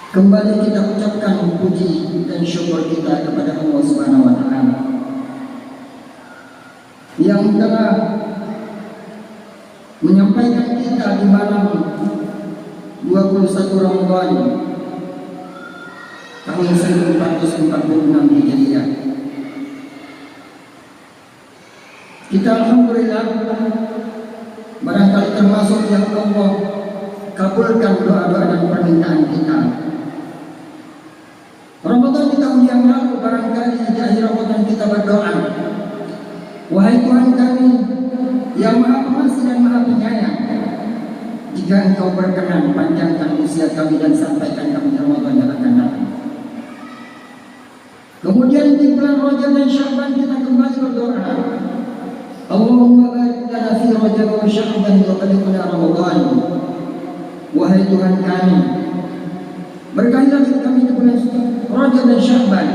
Kembali kita ucapkan puji dan syukur kita kepada Allah Subhanahu wa taala yang telah menyampaikan kita di malam 21 Ramadan tahun 1446 Hijriah. Kita alhamdulillah barangkali termasuk yang Allah kabulkan doa-doa dan permintaan kita. Ramadan di tahun yang lalu barangkali di akhir Ramadan kita berdoa, wahai Tuhan kami yang Maha Pengasih dan Maha Penyayang, jika Engkau berkenan panjangkan usia kami dan sampaikan kami di Ramadan yang akan datang. Kemudian di bulan Rajab dan Sya'ban kita kembali berdoa, Allahumma barik lana fi Rajab wa Sya'ban wa balighna Ramadan. Wahai Tuhan kami, berkahilah kami di bulan Rajab dan Sya'ban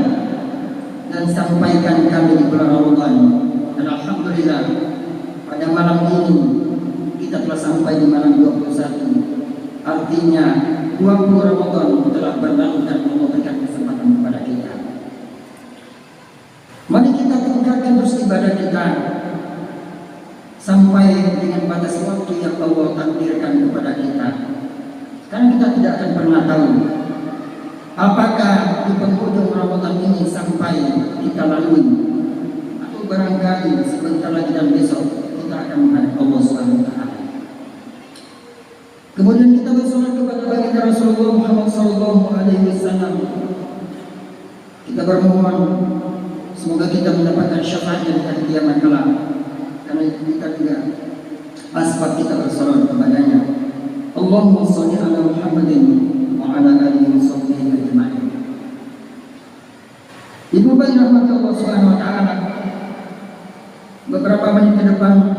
dan sampaikan kami di bulan Ramadan. Dan alhamdulillah pada malam ini kita telah sampai di malam 21. Artinya 20 Ramadan telah berlalu dan Allah memberikan kesempatan kepada kita. Mari kita tingkatkan terus ibadah kita sampai dengan batas waktu yang Allah takdirkan kepada kita. Karena kita tidak akan pernah tahu apakah di penghujung Ramadan ini sampai kita lalui, atau barangkali sebentar lagi dan besok kita akan menghadap Allah Subhanahu wa taala. Kemudian kita bersolat kepada baginda Rasulullah Muhammad sallallahu alaihi wasallam. Kita bermohon semoga kita mendapatkan syafaatnya di hari kiamat kelak. Karena itu kita juga asbab kita bersolat kepadanya. Allahumma shalli ala Muhammadin wa ala alihi wa sahbihi ajma'in. Ibu bayi rahmat Allah Subhanahu wa taala, beberapa menit ke depan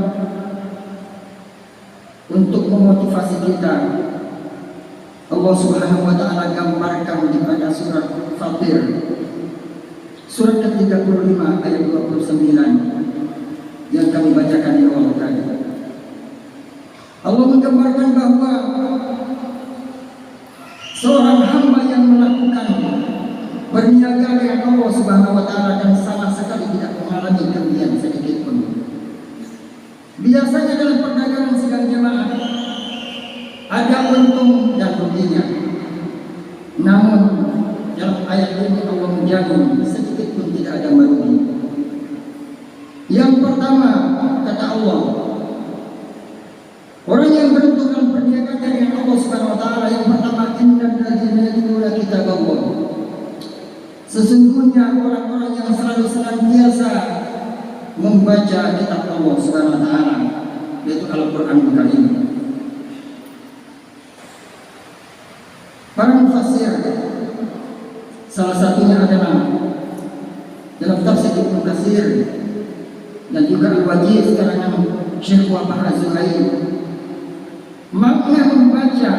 untuk memotivasi kita, Allah Subhanahu wa taala gambarkan pada surat Fatir surat ke-35 ayat 29 yang kami bacakan di awal tadi. Allah menggambarkan bahwa seorang hamba yang melakukan berniaga dengan Allah Subhanahu wa taala dan sama sekali tidak mengalami kerugian sedikit pun. Biasanya dalam perdagangan sidang jemaah ada untung dan ruginya. Namun dalam ayat ini Allah menjamin sedikit pun tidak ada merugi. Yang pertama kata Allah, orang yang beruntung dalam perniagaan dengan Allah Subhanahu wa taala, yang pertama innal ladzina yatluna kitaballah. Sesungguhnya orang-orang yang selalu senantiasa membaca kitab Allah Subhanahu wa taala, yaitu Al-Qur'anul Karim. Para mufassir salah satunya adalah dalam tafsir Ibnu Katsir dan juga Al-Wajiz karangan Syekh Wahbah Az-Zuhair, makna membaca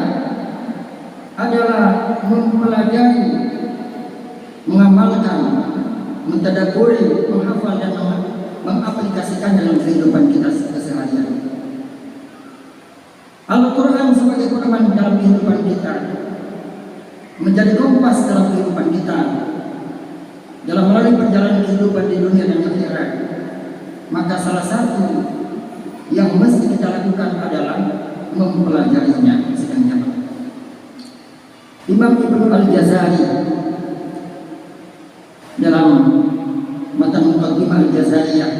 adalah mempelajari, mengamalkan, mentadabburi, menghafal dan mengaplikasikan dalam kehidupan kita keseharian. Al-Quran sebagai pedoman dalam kehidupan kita, menjadi kompas dalam kehidupan kita dalam melalui perjalanan kehidupan di dunia dan akhirat. Maka salah satu yang mesti kita lakukan adalah mempelajarinya sedang nyaman. Imam Ibnu Al-Jazari dalam matan Muqaddimah Al-Jazariyah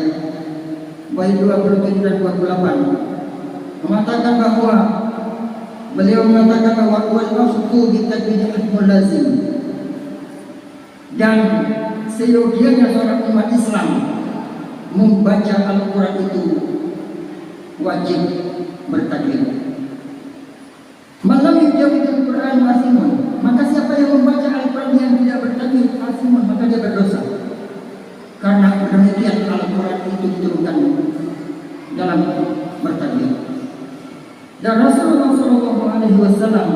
bait 27 dan 28 mengatakan bahwa beliau mengatakan bahwa wal waqtu bitadbir hukmul lazim, dan seyogianya seorang umat Islam membaca Al-Quran itu wajib bertakbir. Malam yujawid Al-Quran asimun, maka siapa yang membaca Al-Quran yang tidak bertakbir asimun, maka dia berdosa. Karena demikian Al-Quran itu diturunkan dalam bertakbir. Dan Rasulullah SAW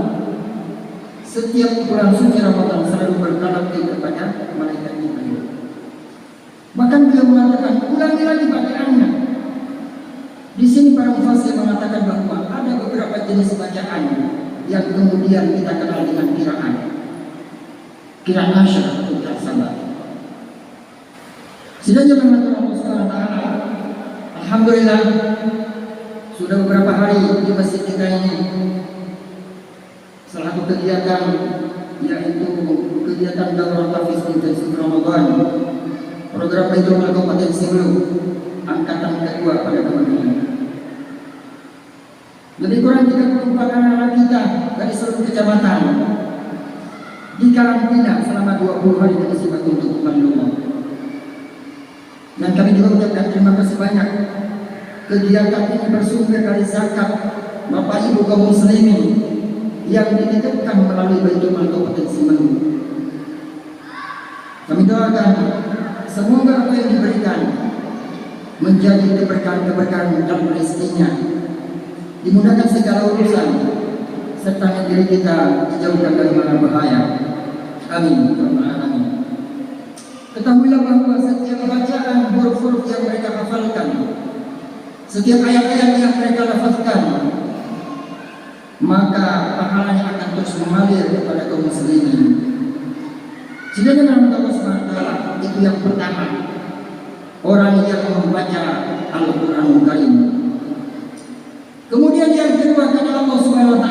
setiap bulan suci Ramadan selalu bertalaqi kepada malaikat Jibril. Bahkan beliau mengatakan, ulangi lagi bacaannya. Di sini para mufassir mengatakan bahwa ada beberapa jenis bacaan yang kemudian kita kenal dengan qiraat. kirana syarah untuk tersabar. Sidangnya dengan Allah Subhanahu wa taala. Alhamdulillah sudah beberapa hari di masjid kita ini salah satu kegiatan yaitu kegiatan daurah tahfiz intensif Ramadan program Baitul Kabupaten Sibolga angkatan kedua pada tahun ini. Lebih kurang 34 anak-anak kita dari seluruh kecamatan di karantina selama 20 hari di Sibolga untuk Bandung. Dan kami juga mengucapkan terima kasih banyak. Kegiatan ini bersumber dari zakat Bapak Ibu kaum muslimin yang dititipkan melalui Baitul Mal Kabupaten Sibolga. Kami doakan semoga apa yang diberikan menjadi keberkahan-keberkahan dalam rezekinya, dimudahkan segala urusan, serta diri kita dijauhkan dari mara bahaya. Amin. Amin. Ketahuilah bahwa setiap bacaan huruf-huruf yang mereka hafalkan, setiap ayat-ayat yang mereka lafazkan, maka pahalanya akan terus mengalir kepada kaum muslimin. Sedangkan nama Allah SWT itu yang pertama, orang yang membaca Al-Quranul Karim. Kemudian yang kedua kata Allah SWT,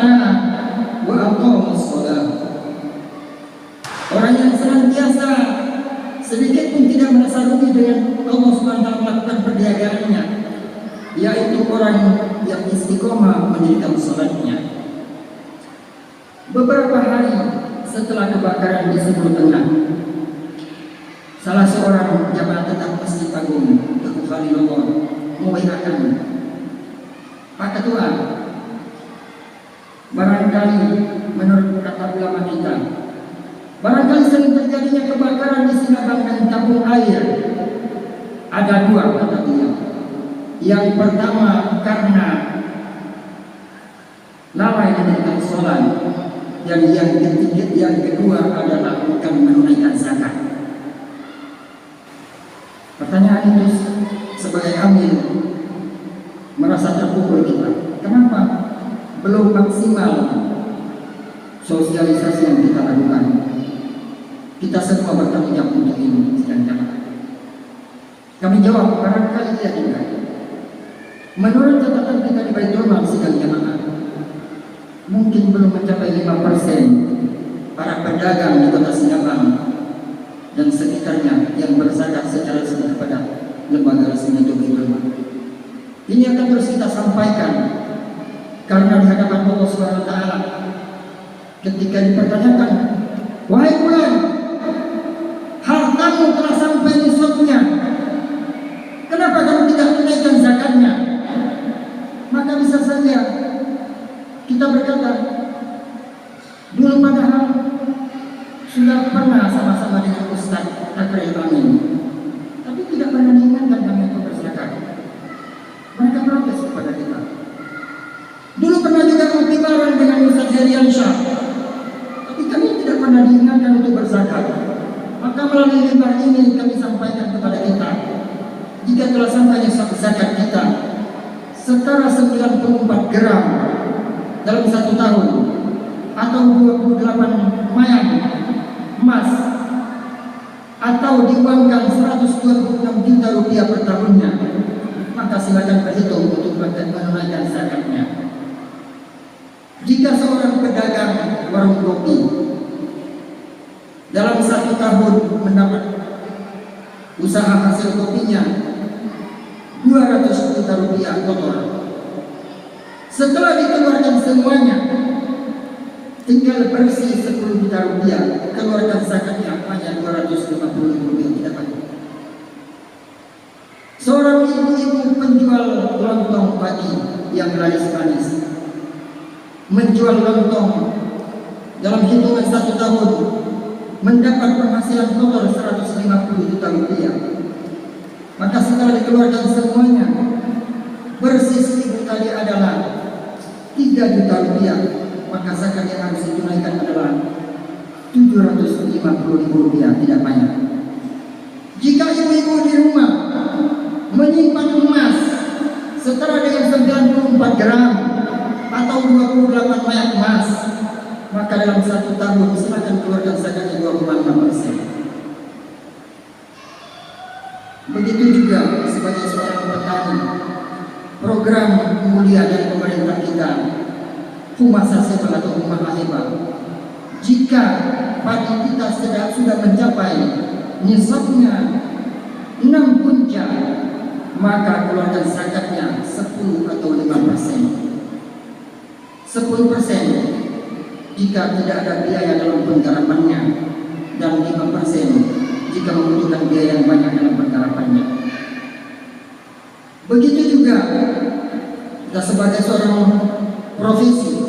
wa aqamus shalah. Orang yang senantiasa sedikit pun tidak merasa rugi dengan Allah SWT melakukan perniagaannya, yaitu orang yang istiqomah mendirikan salatnya. Beberapa hari setelah kebakaran di Sibolga Tengah, salah seorang jamaah tetap Masjid Agung Teguh Khalilullah mewaiakan, Pak Ketua, barangkali menurut kata ulama kita, barangkali sering terjadinya kebakaran di Sinabang dan tabung air. Ada dua kata dia. Yang pertama karena lalai mendirikan sholat, dan yang kedua adalah bukan menunaikan zakat. Pertanyaan itu sebagai amil merasa terpukul kita. Kenapa belum maksimal sosialisasi yang kita lakukan? Kita semua bertanggung jawab untuk ini sedang jamaah. Kami jawab barangkali tidak juga. Menurut catatan kita di Baitul Mal sedang jamaah, mungkin belum mencapai 5% para pedagang di kota Sinabang dan sekitarnya yang berzakat secara resmi kepada lembaga resmi itu Baitul Mal. Ini akan terus kita sampaikan karena di hadapan Allah Subhanahu wa taala ketika dipertanyakan, wahai fulan, hartamu telah sampai nisabnya, kenapa kamu tidak tunaikan zakatnya? Maka bisa saja kita berkata, dulu padahal sudah pernah sama-sama dengan Ustaz Takril Amin, tapi tidak pernah diingatkan kami untuk berzakat. Mereka protes kepada kita. Dulu pernah juga mengkibaran dengan Ustaz Heriansyah, tapi kami tidak pernah diingatkan untuk berzakat. Maka melalui mimbar ini kami sampaikan kepada kita, jika telah sampainya zakat kita setara 94 gram dalam 1 tahun atau 28 mayang emas atau diuangkan 126 juta rupiah per tahunnya, maka silakan berhitung untuk menunaikan zakatnya. Jika seorang pedagang warung kopi dalam 1 tahun mendapat usaha hasil kopinya 200 juta rupiah kotor, setelah dikeluarkan semuanya tinggal bersih 10 juta rupiah, keluarkan zakatnya hanya 250 rupiah, tidak banyak. Seorang ibu-ibu penjual lontong pagi yang manis menjual lontong dalam hitungan 1 tahun mendapat penghasilan kotor 150 juta rupiah. Maka setelah dikeluarkan semuanya, bersih 1000 tadi adalah 3 juta rupiah. Maka zakat yang harus ditunaikan adalah 750.000 rupiah, tidak banyak. Jika ibu-ibu di rumah menyimpan emas setara dengan 94 gram atau 28 mayat emas, maka dalam 1 tahun silakan keluarkan zakatnya 2,6 program mulia dari pemerintah kita, Humasaseba atau Humahaseba. Jika padi kita sudah mencapai nisabnya 6 punca, maka keluarkan zakatnya 10 atau 5%. 10% jika tidak ada biaya dalam penggarapannya, dan 5% jika membutuhkan biaya yang banyak dalam penggarapannya. Begitu juga kita sebagai seorang profesi,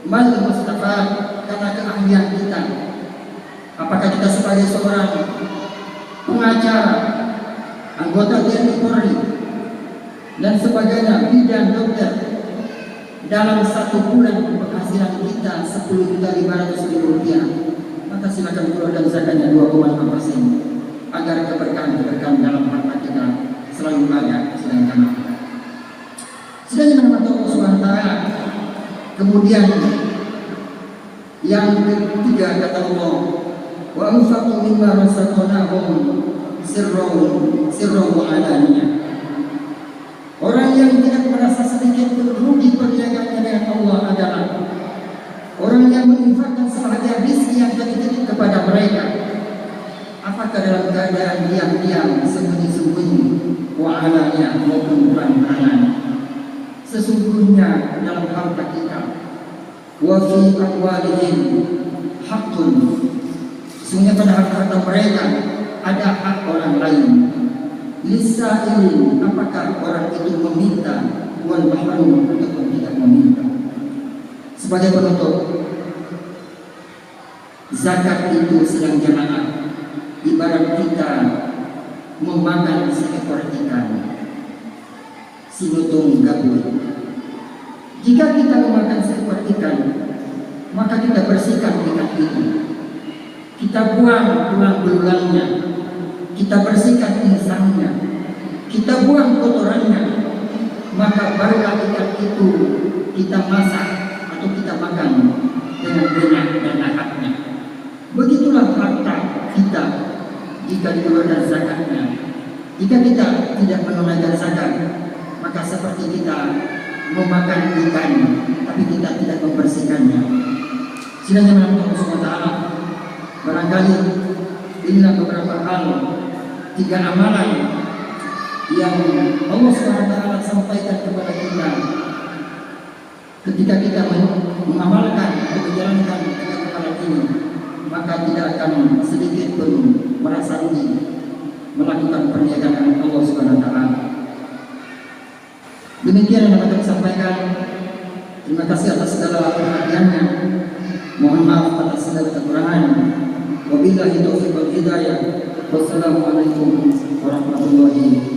mal Mustafa, karena keahlian kita. Apakah kita sebagai seorang pengacara, anggota TNI Polri, dan sebagainya, bidan, dokter, dalam 1 bulan penghasilan kita 10.500.000 rupiah, maka silakan keluarkan zakatnya 2,5% agar keberkahan dalam harta kita selalu ada sedangkan kita. Sedangkan nama Allah Subhanahu wa taala. Kemudian yang ketiga kata Allah, wa anfaqu mimma razaqnahum sirran wa alaniyah. Orang yang tidak merasa sedikit rugi perniagaannya dengan Allah adalah orang yang menginfakkan sebahagian rezeki yang sedikit kepada mereka, apakah dalam keadaan diam-diam, sembunyi-sembunyi, wa alaniyah maupun terang-terangan. Sesungguhnya dalam harta kita, wa fi amwalihim haqqun, sesungguhnya pada harta mereka ada hak orang lain. Lisa'ilin, apakah orang itu meminta, wal mahrum, ataupun tidak meminta. Sebagai penutup, zakat itu sedang jamaah, ibarat kita memakan seekor ikan, sinutung gabus. Jika kita memakan seekor ikan, maka kita bersihkan ikan itu, kita buang tulang belulangnya, kita bersihkan insangnya, kita buang kotorannya, maka barulah ikan itu kita masak atau kita makan dengan benar dan lahapnya. Begitulah harta kita jika dikeluarkan zakatnya. Jika kita tidak menunaikan zakat, maka seperti kita memakan ikan tapi kita tidak membersihkannya. Sidangnya Allah Subhanahu wa taala. Barangkali inilah beberapa hal, 3 amalan yang Allah SWT sampaikan kepada kita. Ketika kita mengamalkan atau menjalankan 3 amalan ini, maka tidak akan sedikit pun merasa rugi melakukan perniagaan Allah SWT. Demikian yang dapat kami sampaikan. Terima kasih atas segala perhatiannya. Mohon maaf atas segala kekurangan. Wabillahi taufiq wal hidayah. Wassalamualaikum warahmatullahi wabarakatuh.